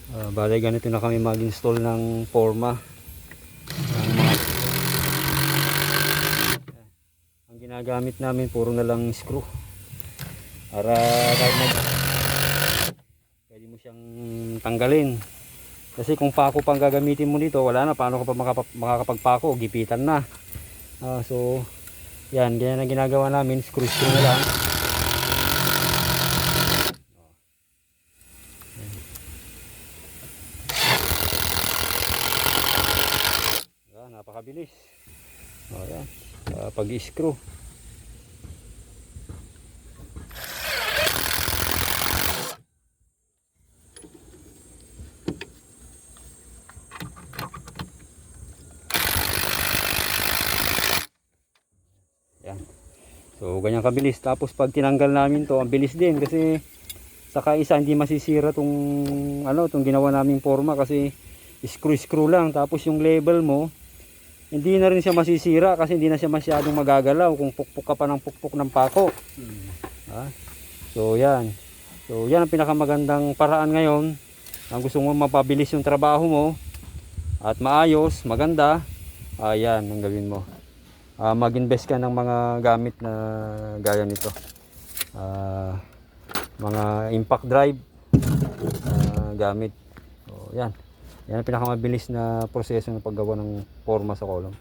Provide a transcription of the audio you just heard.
Bale ganito na kami mag-install ng forma ng mga, ang ginagamit namin puro na lang screw para kahit pwede mo siyang tanggalin, kasi kung pako pang gagamitin mo dito, wala na, paano ka pa makakapagpako, gipitan na. So yan, ganyan ang ginagawa namin, screw na lang. Napakabilis. Yan. Pag-screw. Yan. So ganyan kabilis. Tapos pag tinanggal namin to, ang bilis din kasi saka isa hindi masisira tong tong ginawa naming forma kasi screw lang. Tapos yung label mo, hindi na rin siya masisira kasi hindi na siya masyadong magagalaw kung pukpok ka pa ng pukpok ng pako. So yan. So yan ang pinakamagandang paraan ngayon. Ang gusto mo mapabilis yung trabaho mo at maayos, maganda, ayan ang gawin mo. Mag-invest ka ng mga gamit na gaya nito. Mga impact drive gamit. So yan. Yan ang pinakamabilis na proseso ng paggawa ng forma sa column.